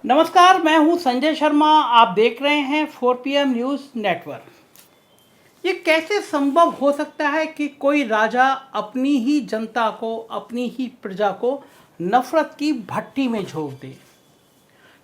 नमस्कार, मैं हूं संजय शर्मा। आप देख रहे हैं 4PM न्यूज़ नेटवर्क। ये कैसे संभव हो सकता है कि कोई राजा अपनी ही जनता को, अपनी ही प्रजा को नफरत की भट्टी में झोंक दे?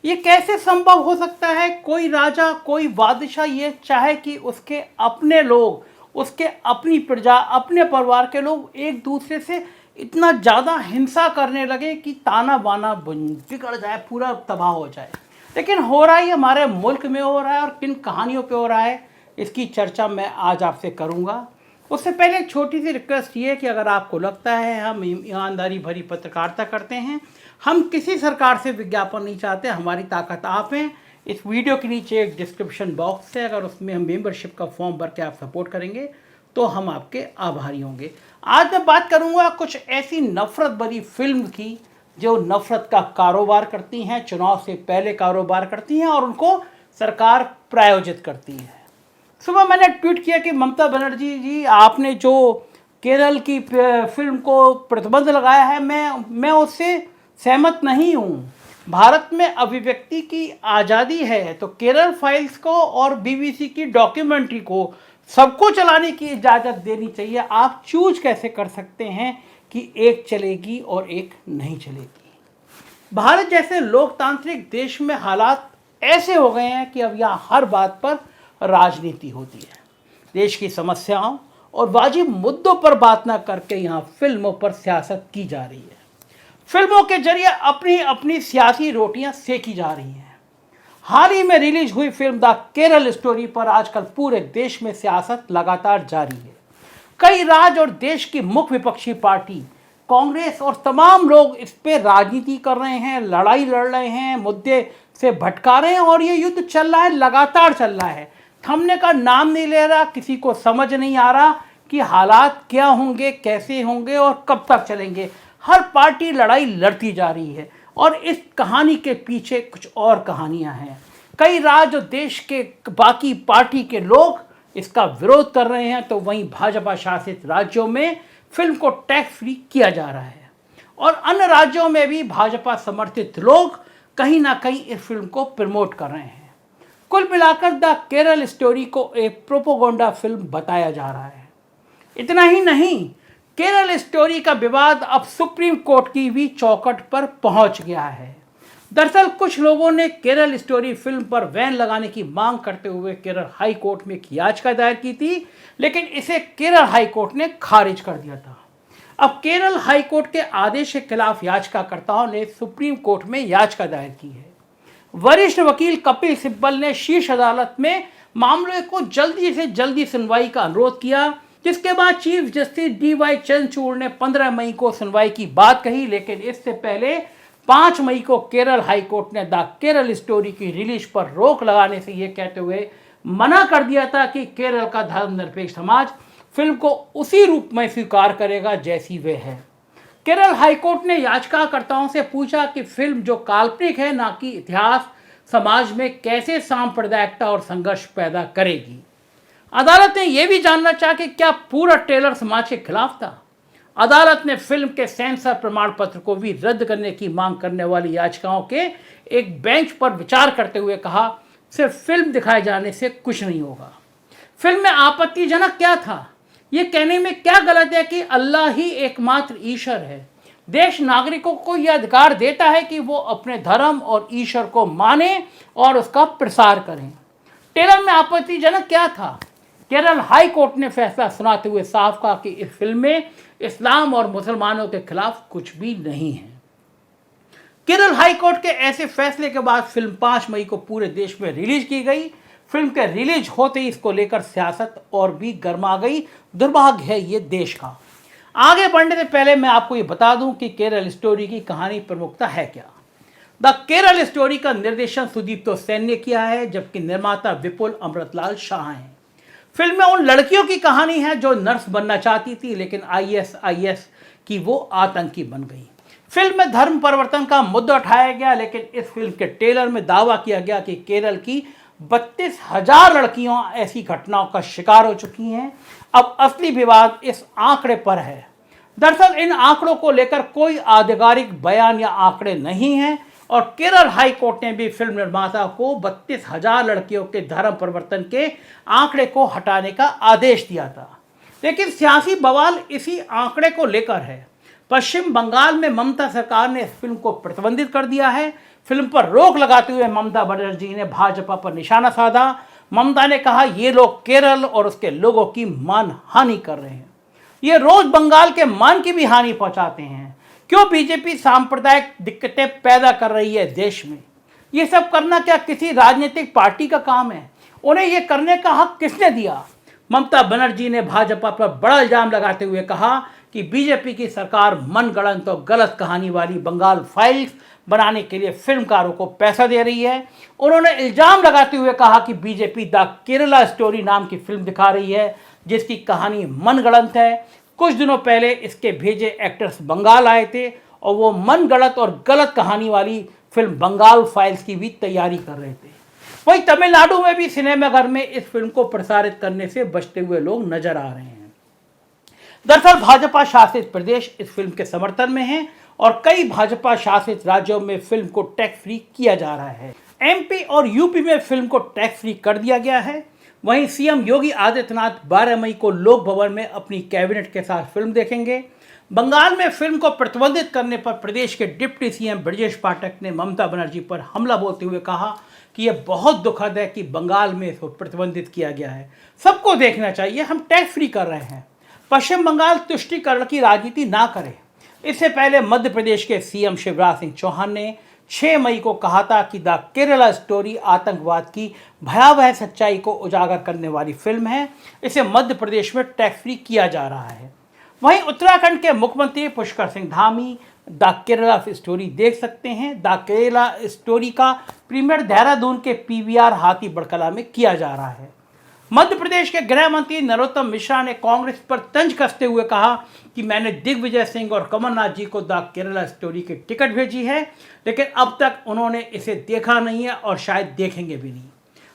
ये कैसे संभव हो सकता है कोई राजा, कोई बादशाह ये चाहे कि उसके अपने लोग, उसके अपनी प्रजा, अपने परिवार के लोग एक दूसरे से इतना ज़्यादा हिंसा करने लगे कि ताना बाना बिगड़ जाए, पूरा तबाह हो जाए। लेकिन हो रहा है, हमारे मुल्क में हो रहा है और किन कहानियों पे हो रहा है, इसकी चर्चा मैं आज आपसे करूंगा। उससे पहले एक छोटी सी रिक्वेस्ट ये है कि अगर आपको लगता है हम ईमानदारी भरी पत्रकारिता करते हैं, हम किसी सरकार से विज्ञापन नहीं चाहते, हमारी ताकत आप हैं। इस वीडियो के नीचे एक डिस्क्रिप्शन बॉक्स है, अगर उसमें हम मेंबरशिप का फॉर्म भर के आप सपोर्ट करेंगे तो हम आपके आभारी होंगे। आज मैं बात करूंगा कुछ ऐसी नफरत भरी फिल्म की जो नफरत का कारोबार करती हैं, चुनाव से पहले कारोबार करती हैं और उनको सरकार प्रायोजित करती है। सुबह मैंने ट्वीट किया कि ममता बनर्जी जी, आपने जो केरल की फिल्म को प्रतिबंध लगाया है, मैं उससे सहमत नहीं हूँ। भारत में अभिव्यक्ति की आज़ादी है, तो केरल फाइल्स को और BBC की डॉक्यूमेंट्री को सबको चलाने की इजाज़त देनी चाहिए। आप चूज कैसे कर सकते हैं कि एक चलेगी और एक नहीं चलेगी? भारत जैसे लोकतांत्रिक देश में हालात ऐसे हो गए हैं कि अब यहाँ हर बात पर राजनीति होती है। देश की समस्याओं और वाजिब मुद्दों पर बात ना करके यहाँ फिल्मों पर सियासत की जा रही है। फिल्मों के जरिए अपनी अपनी सियासी रोटियां सेकी जा रही हैं। हाल ही में रिलीज हुई फिल्म द केरल स्टोरी पर आजकल पूरे देश में सियासत लगातार जारी है। कई राज्य और देश की मुख्य विपक्षी पार्टी कांग्रेस और तमाम लोग इस पे राजनीति कर रहे हैं, लड़ाई लड़ रहे हैं, मुद्दे से भटका रहे हैं और ये युद्ध चल रहा है, लगातार चल रहा है, थमने का नाम नहीं ले रहा। किसी को समझ नहीं आ रहा कि हालात क्या होंगे, कैसे होंगे और कब तक चलेंगे। हर पार्टी लड़ाई लड़ती जा रही है और इस कहानी के पीछे कुछ और कहानियां हैं। कई राज्य और देश के बाकी पार्टी के लोग इसका विरोध कर रहे हैं, तो वहीं भाजपा शासित राज्यों में फिल्म को टैक्स फ्री किया जा रहा है और अन्य राज्यों में भी भाजपा समर्थित लोग कहीं ना कहीं इस फिल्म को प्रमोट कर रहे हैं। कुल मिलाकर द केरल स्टोरी को एक प्रोपोगंडा फिल्म बताया जा रहा है। इतना ही नहीं, केरल स्टोरी का विवाद अब सुप्रीम कोर्ट की भी चौखट पर पहुंच गया है। दरअसल कुछ लोगों ने केरल स्टोरी फिल्म पर बैन लगाने की मांग करते हुए केरल हाई कोर्ट में एक याचिका दायर की थी, लेकिन इसे केरल हाई कोर्ट ने खारिज कर दिया था। अब केरल हाई कोर्ट के आदेश के खिलाफ याचिकाकर्ताओं ने सुप्रीम कोर्ट में याचिका दायर की है। वरिष्ठ वकील कपिल सिब्बल ने शीर्ष अदालत में मामले को जल्दी से जल्दी सुनवाई का अनुरोध किया, जिसके बाद चीफ जस्टिस DY चंद्रचूड़ ने 15 मई को सुनवाई की बात कही। लेकिन इससे पहले 5 मई को केरल हाई कोर्ट ने द केरल स्टोरी की रिलीज पर रोक लगाने से यह कहते हुए मना कर दिया था कि केरल का धर्मनिरपेक्ष समाज फिल्म को उसी रूप में स्वीकार करेगा जैसी वे है। केरल हाई कोर्ट ने याचिकाकर्ताओं से पूछा कि फिल्म जो काल्पनिक है, ना कि इतिहास, समाज में कैसे सांप्रदायिकता और संघर्ष पैदा करेगी। अदालत ने यह भी जानना चाहा कि क्या पूरा ट्रेलर समाज के खिलाफ था। अदालत ने फिल्म के सेंसर प्रमाण पत्र को भी रद्द करने की मांग करने वाली याचिकाओं के एक बेंच पर विचार करते हुए कहा, सिर्फ फिल्म दिखाए जाने से कुछ नहीं होगा। फिल्म में आपत्तिजनक क्या था? ये कहने में क्या गलत है कि अल्लाह ही एकमात्र ईश्वर है। देश नागरिकों को यह अधिकार देता है कि वो अपने धर्म और ईश्वर को माने और उसका प्रसार करें। ट्रेलर में आपत्तिजनक क्या था? केरल हाई कोर्ट ने फैसला सुनाते हुए साफ कहा कि इस फिल्म में इस्लाम और मुसलमानों के खिलाफ कुछ भी नहीं है। केरल हाई कोर्ट के ऐसे फैसले के बाद फिल्म 5 मई को पूरे देश में रिलीज की गई। फिल्म के रिलीज होते ही इसको लेकर सियासत और भी गर्मा गई। दुर्भाग्य है ये देश का। आगे बढ़ने से पहले मैं आपको ये बता दूं कि केरल स्टोरी की कहानी प्रमुखता है क्या। द केरल स्टोरी का निर्देशन सुदीप्तो सेन ने किया है, जबकि निर्माता विपुल अमृतलाल शाह हैं। फिल्म में उन लड़कियों की कहानी है जो नर्स बनना चाहती थी, लेकिन ISIS की वो आतंकी बन गई। फिल्म में धर्म परिवर्तन का मुद्दा उठाया गया, लेकिन इस फिल्म के ट्रेलर में दावा किया गया कि केरल की 32,000 लड़कियां ऐसी घटनाओं का शिकार हो चुकी हैं। अब असली विवाद इस आंकड़े पर है। दरअसल इन आंकड़ों को लेकर कोई आधिकारिक बयान या आंकड़े नहीं हैं और केरल हाई कोर्ट ने भी फिल्म निर्माता को 32,000 लड़कियों के धर्म परिवर्तन के आंकड़े को हटाने का आदेश दिया था। लेकिन सियासी बवाल इसी आंकड़े को लेकर है। पश्चिम बंगाल में ममता सरकार ने इस फिल्म को प्रतिबंधित कर दिया है। फिल्म पर रोक लगाते हुए ममता बनर्जी ने भाजपा पर निशाना साधा। ममता ने कहा, ये लोग केरल और उसके लोगों की मान हानि कर रहे हैं, ये रोज बंगाल के मान की भी हानि पहुंचाते हैं। क्यों बीजेपी सांप्रदायिक दिक्कतें पैदा कर रही है देश में? ये सब करना क्या किसी राजनीतिक पार्टी का काम है? उन्हें ये करने का हक किसने दिया? ममता बनर्जी ने भाजपा पर बड़ा इल्जाम लगाते हुए कहा कि बीजेपी की सरकार मनगढ़ंत और गलत कहानी वाली बंगाल फाइल्स बनाने के लिए फिल्मकारों को पैसा दे रही है। उन्होंने इल्जाम लगाते हुए कहा कि बीजेपी द केरला स्टोरी नाम की फिल्म दिखा रही है जिसकी कहानी मनगढ़ंत है। कुछ दिनों पहले इसके भेजे एक्टर्स बंगाल आए थे और वो मनगढ़ंत और गलत कहानी वाली फिल्म बंगाल फाइल्स की भी तैयारी कर रहे थे। वहीं तमिलनाडु में भी सिनेमाघर में इस फिल्म को प्रसारित करने से बचते हुए लोग नजर आ रहे हैं। दरअसल भाजपा शासित प्रदेश इस फिल्म के समर्थन में हैं और कई भाजपा शासित राज्यों में फिल्म को टैक्स फ्री किया जा रहा है। एमपी और यूपी में फिल्म को टैक्स फ्री कर दिया गया है। वहीं सीएम योगी आदित्यनाथ 12 मई को लोक भवन में अपनी कैबिनेट के साथ फिल्म देखेंगे। बंगाल में फिल्म को प्रतिबंधित करने पर प्रदेश के डिप्टी सीएम ब्रजेश पाठक ने ममता बनर्जी पर हमला बोलते हुए कहा कि यह बहुत दुखद है कि बंगाल में इसको प्रतिबंधित किया गया है, सबको देखना चाहिए, हम टैक्स फ्री कर रहे हैं। पश्चिम बंगाल तुष्टीकरण की राजनीति ना करे। इससे पहले मध्य प्रदेश के सीएम शिवराज सिंह चौहान ने 6 मई को कहा था कि द केरला स्टोरी आतंकवाद की भयावह सच्चाई को उजागर करने वाली फिल्म है, इसे मध्य प्रदेश में टैक्स फ्री किया जा रहा है। वहीं उत्तराखंड के मुख्यमंत्री पुष्कर सिंह धामी द केरला स्टोरी देख सकते हैं। द केरला स्टोरी का प्रीमियर देहरादून के पीवीआर हाथी बड़कला में किया जा रहा है। मध्य प्रदेश के गृह मंत्री नरोत्तम मिश्रा ने कांग्रेस पर तंज कसते हुए कहा कि मैंने दिग्विजय सिंह और कमलनाथ जी को द केरला स्टोरी की टिकट भेजी है, लेकिन अब तक उन्होंने इसे देखा नहीं है और शायद देखेंगे भी नहीं।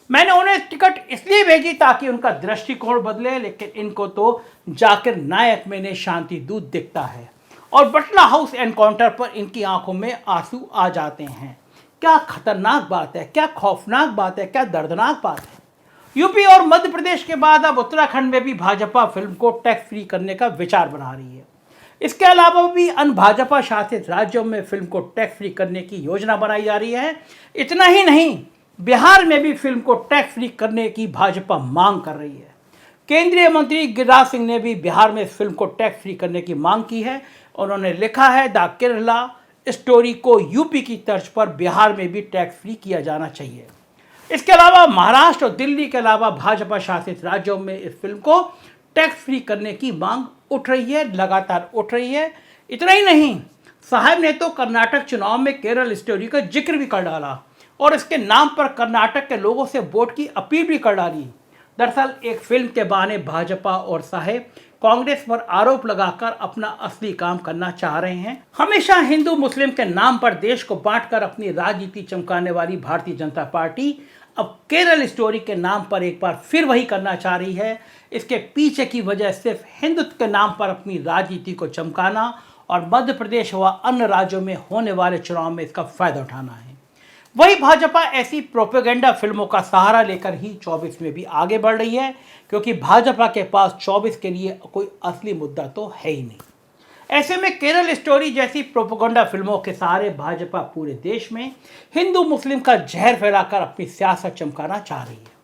मैंने उन्हें टिकट इसलिए भेजी ताकि उनका दृष्टिकोण बदले, लेकिन इनको तो जाकिर नायक में ने शांति दूत दिखता है और बटला हाउस एनकाउंटर पर इनकी आंखों में आंसू आ जाते हैं। क्या खतरनाक बात है, क्या खौफनाक बात है, क्या दर्दनाक बात है। यूपी और मध्य प्रदेश के बाद अब उत्तराखंड में भी भाजपा फिल्म को टैक्स फ्री करने का विचार बना रही है। इसके अलावा भी अन्य भाजपा शासित राज्यों में फिल्म को टैक्स फ्री करने की योजना बनाई जा रही है। इतना ही नहीं, बिहार में भी फिल्म को टैक्स फ्री करने की भाजपा मांग कर रही है। केंद्रीय मंत्री गिरिराज सिंह ने भी बिहार में फिल्म को टैक्स फ्री करने की मांग की है। उन्होंने लिखा है, द केरला स्टोरी को यूपी की तर्ज पर बिहार में भी टैक्स फ्री किया जाना चाहिए। इसके अलावा महाराष्ट्र और दिल्ली के अलावा भाजपा शासित राज्यों में इस फिल्म को टैक्स फ्री करने की मांग उठ रही है, लगातार उठ रही है। इतना ही नहीं, साहब ने तो कर्नाटक चुनाव में केरल स्टोरी का जिक्र भी कर डाला और इसके नाम पर कर्नाटक के लोगों से वोट की अपील भी कर डाली। दरअसल एक फिल्म के बहाने भाजपा और साहब कांग्रेस पर आरोप लगाकर अपना असली काम करना चाह रहे हैं। हमेशा हिंदू मुस्लिम के नाम पर देश को बांटकर अपनी राजनीति चमकाने वाली भारतीय जनता पार्टी अब केरल स्टोरी के नाम पर एक बार फिर वही करना चाह रही है। इसके पीछे की वजह सिर्फ हिंदुत्व के नाम पर अपनी राजनीति को चमकाना और मध्य प्रदेश व अन्य राज्यों में होने वाले चुनाव में इसका फायदा उठाना है। वही भाजपा ऐसी प्रोपेगेंडा फिल्मों का सहारा लेकर ही 24 में भी आगे बढ़ रही है, क्योंकि भाजपा के पास 24 के लिए कोई असली मुद्दा तो है ही नहीं। ऐसे में केरल स्टोरी जैसी प्रोपेगेंडा फिल्मों के सहारे भाजपा पूरे देश में हिंदू मुस्लिम का जहर फैलाकर अपनी सियासत चमकाना चाह रही है।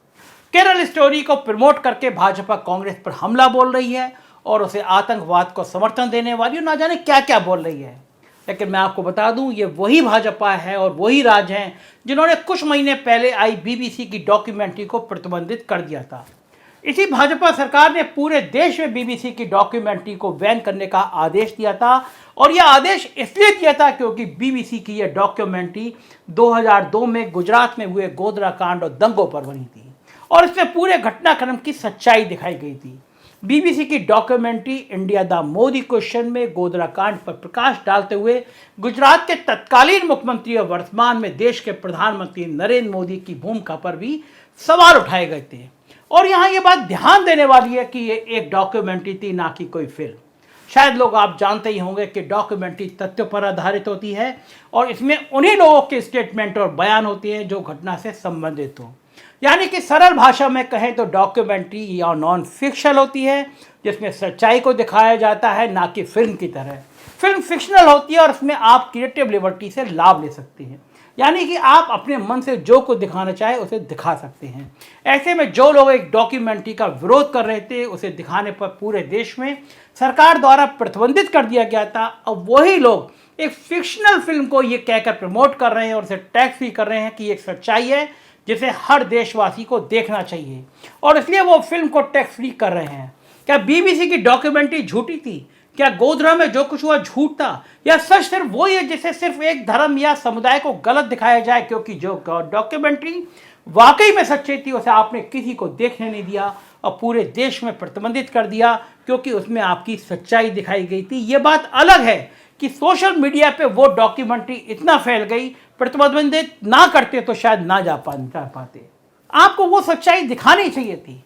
केरल स्टोरी को प्रमोट करके भाजपा कांग्रेस पर हमला बोल रही है और उसे आतंकवाद को समर्थन देने वाली ना जाने क्या क्या बोल रही है। लेकिन मैं आपको बता दूं, ये वही भाजपा है और वही राज्य हैं जिन्होंने कुछ महीने पहले आई बीबीसी की डॉक्यूमेंट्री को प्रतिबंधित कर दिया था। इसी भाजपा सरकार ने पूरे देश में बीबीसी की डॉक्यूमेंट्री को बैन करने का आदेश दिया था और यह आदेश इसलिए दिया था क्योंकि बीबीसी की यह डॉक्यूमेंट्री 2002 में गुजरात में हुए गोधरा कांड और दंगों पर बनी थी और इसमें पूरे घटनाक्रम की सच्चाई दिखाई गई थी। बीबीसी की documentary India the Modi question में गोधरा कांड पर प्रकाश डालते हुए गुजरात के तत्कालीन मुख्यमंत्री और वर्तमान में देश के प्रधानमंत्री नरेंद्र मोदी की भूमिका पर भी सवाल उठाए गए थे। और यहाँ ये बात ध्यान देने वाली है कि ये एक डॉक्यूमेंट्री थी, ना कि कोई फिल्म। शायद लोग आप जानते ही होंगे कि डॉक्यूमेंट्री तथ्यों पर आधारित होती है और इसमें उन्हीं लोगों के स्टेटमेंट और बयान होते हैं जो घटना से संबंधित हो। यानी कि सरल भाषा में कहें तो डॉक्यूमेंट्री या नॉन फिक्शन होती है जिसमें सच्चाई को दिखाया जाता है, ना कि फिल्म की तरह। फिल्म फिक्शनल होती है और उसमें आप क्रिएटिव लिबर्टी से लाभ ले सकते हैं, यानी कि आप अपने मन से जो कुछ दिखाना चाहे उसे दिखा सकते हैं। ऐसे में जो लोग एक डॉक्यूमेंट्री का विरोध कर रहे थे उसे दिखाने पर पूरे देश में सरकार द्वारा प्रतिबंधित कर दिया गया था, अब वही लोग एक फिक्शनल फिल्म को ये कहकर प्रमोट कर रहे हैं और उसे टैक्स भी कर रहे हैं कि एक सच्चाई है जिसे हर देशवासी को देखना चाहिए, और इसलिए वो फिल्म को टैक्स फ्री कर रहे हैं। क्या बीबीसी की डॉक्यूमेंट्री झूठी थी? क्या गोधरा में जो कुछ हुआ झूठ था? या सच सिर्फ वही है जिसे सिर्फ एक धर्म या समुदाय को गलत दिखाया जाए? क्योंकि जो डॉक्यूमेंट्री वाकई में सच्ची थी उसे आपने किसी को देखने नहीं दिया और पूरे देश में प्रतिबंधित कर दिया क्योंकि उसमें आपकी सच्चाई दिखाई गई थी। ये बात अलग है कि सोशल मीडिया पे वो डॉक्यूमेंट्री इतना फैल गई, प्रतिबंधित ना करते तो शायद ना जा पाते। आपको वो सच्चाई दिखानी चाहिए थी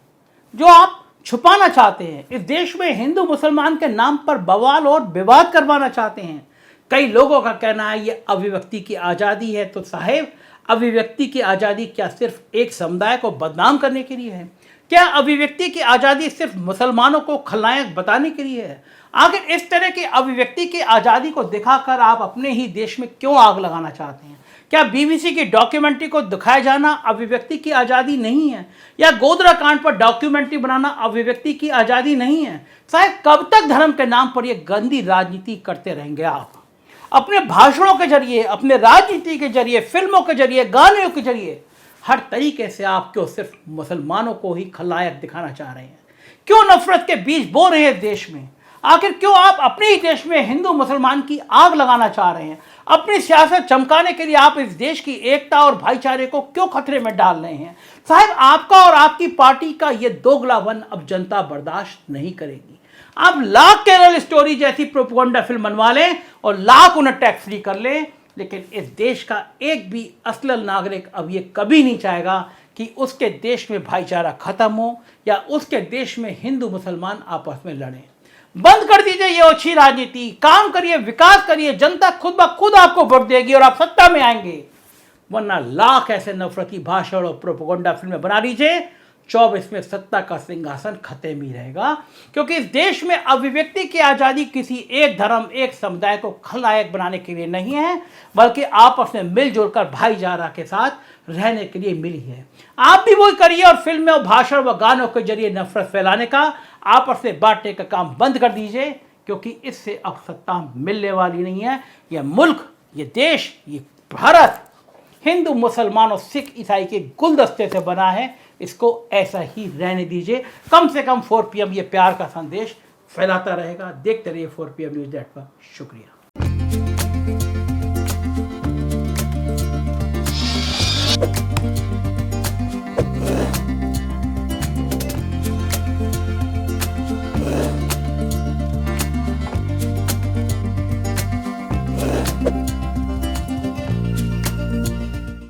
जो आप छुपाना चाहते हैं। इस देश में हिंदू मुसलमान के नाम पर बवाल और विवाद करवाना चाहते हैं। कई लोगों का कहना है ये अभिव्यक्ति की आज़ादी है, तो साहेब अभिव्यक्ति की आज़ादी क्या सिर्फ एक समुदाय को बदनाम करने के लिए है? क्या अभिव्यक्ति की आज़ादी सिर्फ मुसलमानों को खलनायक बताने के लिए है? आखिर इस तरह की अभिव्यक्ति की आज़ादी को दिखाकर आप अपने ही देश में क्यों आग लगाना चाहते हैं? क्या बीबीसी की डॉक्यूमेंट्री को दिखाया जाना अभिव्यक्ति की आज़ादी नहीं है? या गोधरा कांड पर डॉक्यूमेंट्री बनाना अभिव्यक्ति की आज़ादी नहीं है? शायद कब तक धर्म के नाम पर यह गंदी राजनीति करते रहेंगे आप? अपने भाषणों के जरिए, अपने राजनीति के जरिए, फिल्मों के जरिए, गानों के जरिए हर तरीके से आप क्यों सिर्फ मुसलमानों को ही खलनायक दिखाना चाह रहे हैं? क्यों नफरत के बीज बो रहे हैं देश में? आखिर क्यों आप अपने ही देश में हिंदू मुसलमान की आग लगाना चाह रहे हैं? अपनी सियासत चमकाने के लिए आप इस देश की एकता और भाईचारे को क्यों खतरे में डाल रहे हैं? साहब आपका और आपकी पार्टी का ये दोगलापन अब जनता बर्दाश्त नहीं करेगी। आप लाख केरल स्टोरी जैसी प्रोपेगेंडा फिल्म बनवा लें और लाख उन्हें टैक्स फ्री कर लें, लेकिन इस देश का एक भी असल नागरिक अब ये कभी नहीं चाहेगा कि उसके देश में भाईचारा खत्म हो या उसके देश में हिंदू मुसलमान आपस में लड़ें। बंद कर दीजिए ये ओछी राजनीति, काम करिए, विकास करिए, जनता खुद ब खुद आपको वोट देगी और आप सत्ता में आएंगे। वरना लाख ऐसे नफरती भाषण और प्रोपेगेंडा फिल्में बना लीजिए, 24 में सत्ता का सिंहासन खत्म ही रहेगा। क्योंकि इस देश में अभिव्यक्ति की आज़ादी किसी एक धर्म, एक समुदाय को खलनायक बनाने के लिए नहीं है, बल्कि आपस में मिलजुल कर भाईचारा के साथ रहने के लिए मिली है। आप भी वही करिए और फिल्में और भाषण व गानों के जरिए नफरत फैलाने का, आपस में बांटने का काम बंद कर दीजिए, क्योंकि इससे अब सत्ता मिलने वाली नहीं है। यह मुल्क, ये देश, ये भारत हिंदू मुसलमान और सिख ईसाई के गुलदस्ते से बना है। इसको ऐसा ही रहने दीजिए। कम से कम 4 PM ये प्यार का संदेश फैलाता रहेगा। देखते रहिए 4 PM न्यूज़ नेटवर्क। शुक्रिया।